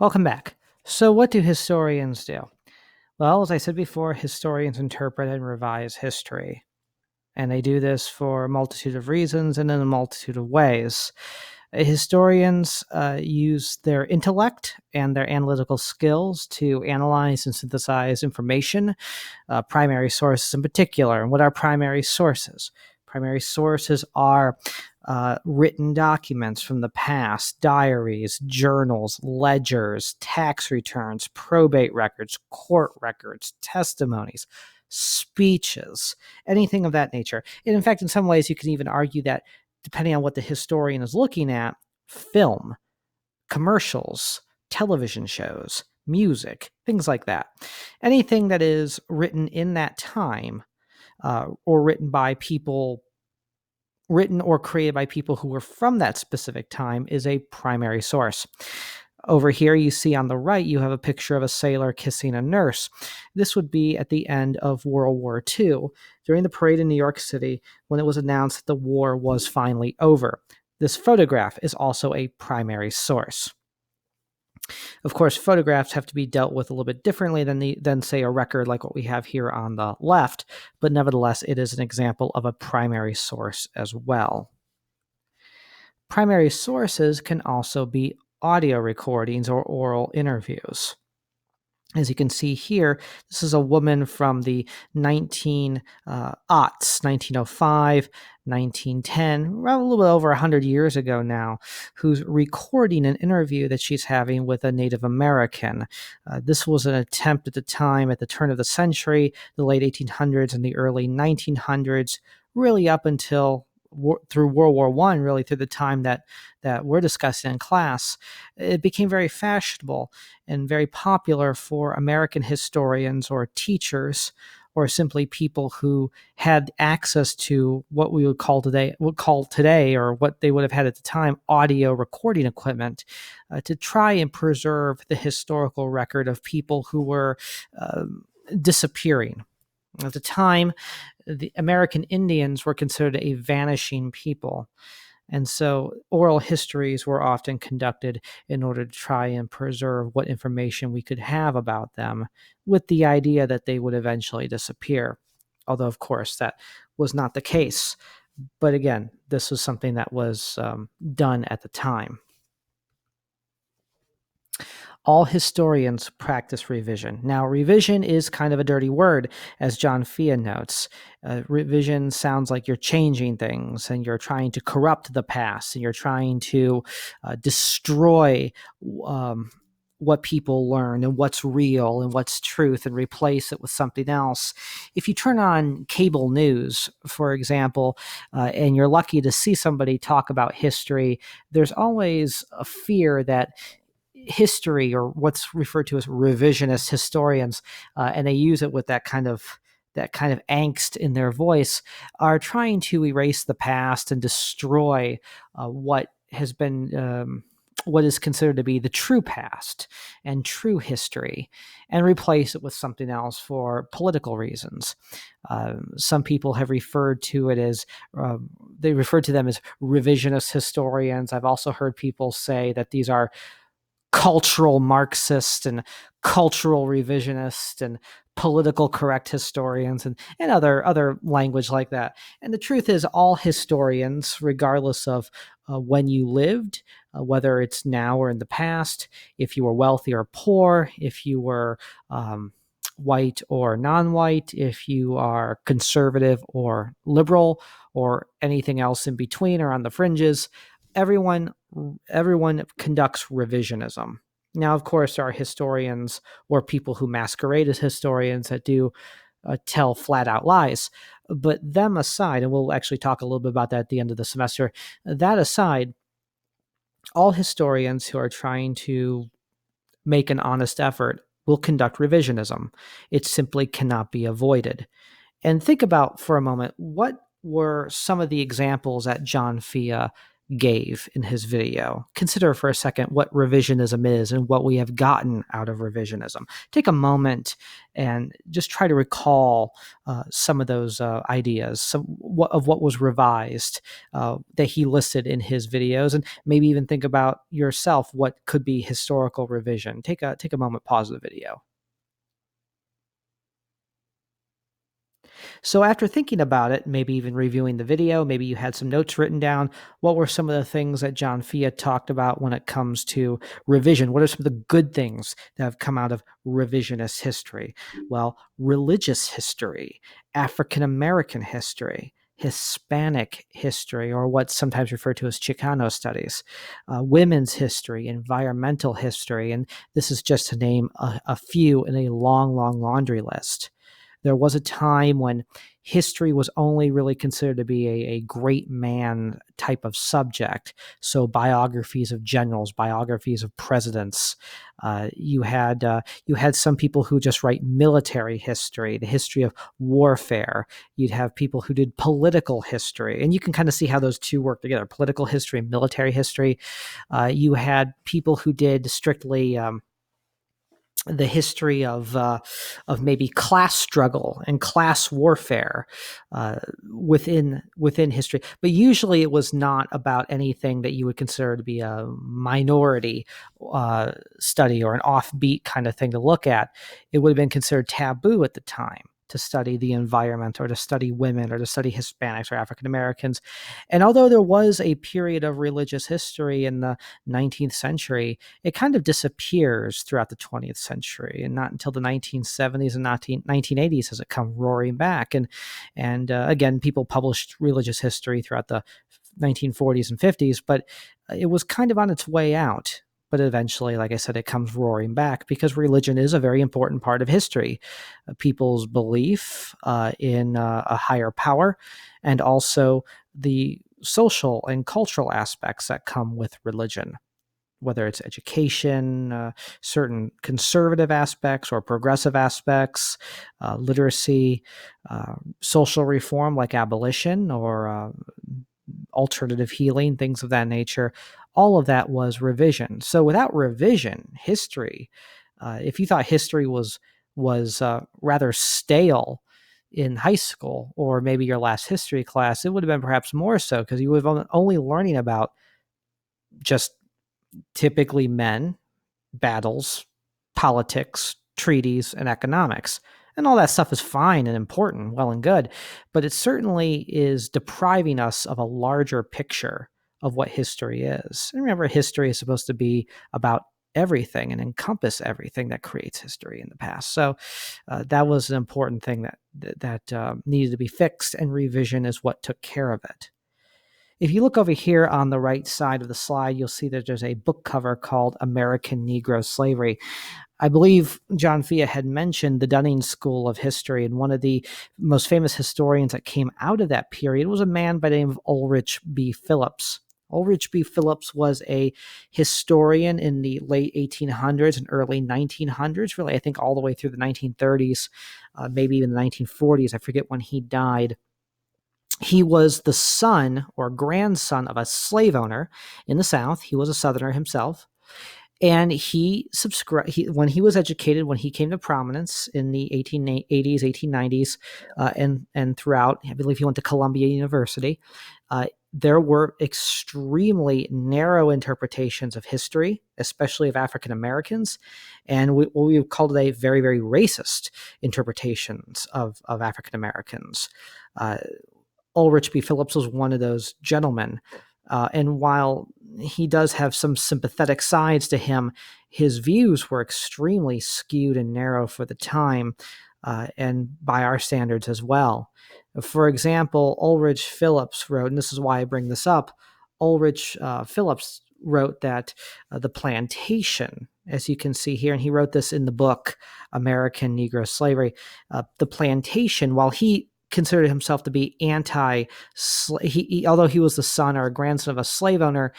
Welcome back. So, what do historians do? Well, as I said before, historians interpret and revise history. And they do this for a multitude of reasons and in a multitude of ways. Historians use their intellect and their analytical skills to analyze and synthesize information, primary sources in particular. And what are primary sources? Primary sources are written documents from the past, diaries, journals, ledgers, tax returns, probate records, court records, testimonies, speeches, anything of that nature. And in fact, in some ways, you can even argue that depending on what the historian is looking at, film, commercials, television shows, music, things like that. Anything that is written in that time or written or created by people who were from that specific time is a primary source. Over here, you see on the right, you have a picture of a sailor kissing a nurse. This would be at the end of World War II, during the parade in New York City, when it was announced that the war was finally over. This photograph is also a primary source. Of course, photographs have to be dealt with a little bit differently than say, a record like what we have here on the left, but nevertheless, it is an example of a primary source as well. Primary sources can also be audio recordings or oral interviews. As you can see here, this is a woman from the 1905, 1910, a little bit over 100 years ago now, who's recording an interview that she's having with a Native American. This was an attempt at the time, at the turn of the century, the late 1800s and the early 1900s, really up until through World War I, really through the time that we're discussing in class. It became very fashionable and very popular for American historians or teachers or simply people who had access to what we would call today, or what they would have had at the time, audio recording equipment, to try and preserve the historical record of people who were disappearing. At the time, the American Indians were considered a vanishing people. And so oral histories were often conducted in order to try and preserve what information we could have about them, with the idea that they would eventually disappear. Although, of course, that was not the case. But again, this was something that was done at the time. All historians practice revision. Now, revision is kind of a dirty word, as John Fea notes. Revision sounds like you're changing things and you're trying to corrupt the past and you're trying to destroy what people learn and what's real and what's truth and replace it with something else. If you turn on cable news, for example, and you're lucky to see somebody talk about history, there's always a fear that history, or what's referred to as revisionist historians, and they use it with that kind of angst in their voice, are trying to erase the past and destroy what has been what is considered to be the true past and true history, and replace it with something else for political reasons. Some people have referred to it as they refer to them as revisionist historians. I've also heard people say that these are cultural Marxist and cultural revisionist and political correct historians and other language like that. And the truth is, all historians, regardless of when you lived, whether it's now or in the past, if you were wealthy or poor, if you were white or non-white, if you are conservative or liberal or anything else in between or on the fringes, everyone conducts revisionism. Now, of course, there are historians or people who masquerade as historians that do tell flat out lies. But them aside, and we'll actually talk a little bit about that at the end of the semester, that aside, all historians who are trying to make an honest effort will conduct revisionism. It simply cannot be avoided. And think about for a moment, what were some of the examples that John Fea gave in his video. Consider for a second what revisionism is and what we have gotten out of revisionism. Take a moment and just try to recall some of those ideas, of what was revised that he listed in his videos, and maybe even think about yourself what could be historical revision. Take a moment, pause the video. So after thinking about it, maybe even reviewing the video, maybe you had some notes written down. What were some of the things that John Fia talked about when it comes to revision? What are some of the good things that have come out of revisionist history? Well, religious history, African American history, Hispanic history, or what's sometimes referred to as Chicano studies, women's history, environmental history, and this is just to name a few in a long, long laundry list. There was a time when history was only really considered to be a great man type of subject. So biographies of generals, biographies of presidents. You had some people who just write military history, the history of warfare. You'd have people who did political history, and you can kind of see how those two work together: political history and military history. You had people who did strictly the history of maybe class struggle and class warfare within history, but usually it was not about anything that you would consider to be a minority study or an offbeat kind of thing to look at. It would have been considered taboo at the time to study the environment or to study women or to study Hispanics or African Americans. And although there was a period of religious history in the 19th century, it kind of disappears throughout the 20th century, and not until the 1970s and 1980s has it come roaring back. And again, people published religious history throughout the 1940s and 50s, but it was kind of on its way out. But eventually, like I said, it comes roaring back because religion is a very important part of history. People's belief in a higher power, and also the social and cultural aspects that come with religion, whether it's education, certain conservative aspects or progressive aspects, literacy, social reform like abolition or alternative healing, things of that nature. All of that was revision. So without revision, history, if you thought history was rather stale in high school or maybe your last history class, it would have been perhaps more so because you would have only learning about just typically men, battles, politics, treaties, and economics. And all that stuff is fine and important, well and good, but it certainly is depriving us of a larger picture of what history is. And remember, history is supposed to be about everything and encompass everything that creates history in the past. So that was an important thing that needed to be fixed, and revision is what took care of it. If you look over here on the right side of the slide, you'll see that there's a book cover called American Negro Slavery. I believe John Fia had mentioned the Dunning School of History, and one of the most famous historians that came out of that period was a man by the name of Ulrich B. Phillips. Ulrich B. Phillips was a historian in the late 1800s and early 1900s, really, I think all the way through the 1930s, maybe even the 1940s. I forget when he died. He was the son or grandson of a slave owner in the South. He was a Southerner himself. And when he was educated, when he came to prominence in the 1880s, 1890s, and throughout, I believe he went to Columbia University, there were extremely narrow interpretations of history, especially of African Americans, and what we call today very, very racist interpretations of African Americans. Ulrich B. Phillips was one of those gentlemen. And while he does have some sympathetic sides to him, his views were extremely skewed and narrow for the time, and by our standards as well. For example, Ulrich Phillips wrote, and this is why I bring this up, Ulrich Phillips wrote that the plantation, as you can see here, and he wrote this in the book, American Negro Slavery, the plantation, while he considered himself to be although he was the son or grandson of a slave owner,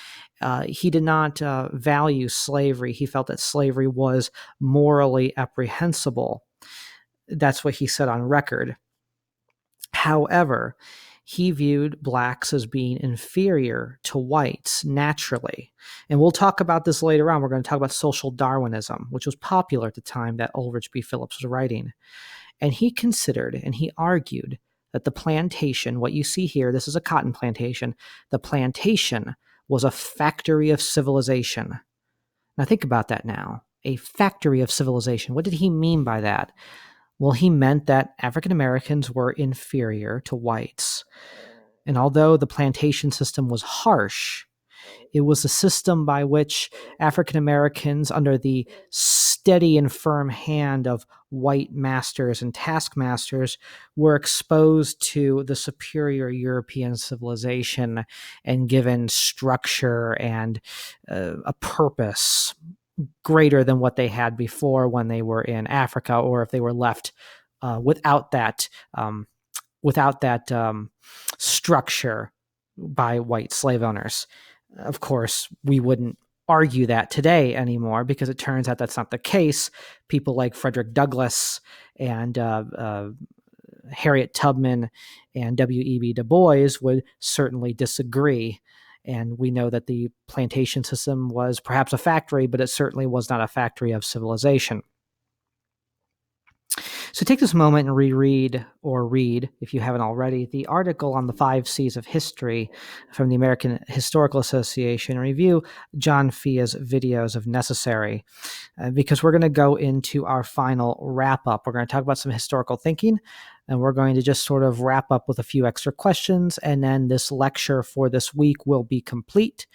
he did not value slavery. He felt that slavery was morally reprehensible. That's what he said on record. However, he viewed blacks as being inferior to whites naturally. And we'll talk about this later on. We're going to talk about social Darwinism, which was popular at the time that Ulrich B. Phillips was writing. And he considered and he argued that the plantation, what you see here, this is a cotton plantation, the plantation was a factory of civilization. Now think about that now. A factory of civilization. What did he mean by that? Well, he meant that African Americans were inferior to whites. And although the plantation system was harsh, it was a system by which African Americans, under the steady and firm hand of white masters and taskmasters, were exposed to the superior European civilization and given structure and a purpose greater than what they had before when they were in Africa, or if they were left without that structure by white slave owners. Of course, we wouldn't argue that today anymore because it turns out that's not the case. People like Frederick Douglass and Harriet Tubman and W.E.B. Du Bois would certainly disagree. And we know that the plantation system was perhaps a factory, but it certainly was not a factory of civilization. So take this moment and reread, or read, if you haven't already, the article on the 5 C's of history from the American Historical Association, and review John Fia's videos if necessary, because we're going to go into our final wrap-up. We're going to talk about some historical thinking, and we're going to just sort of wrap up with a few extra questions, and then this lecture for this week will be complete.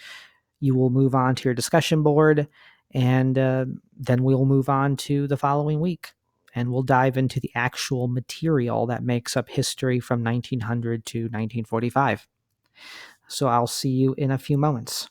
You will move on to your discussion board, and then we'll move on to the following week. And we'll dive into the actual material that makes up history from 1900 to 1945. So I'll see you in a few moments.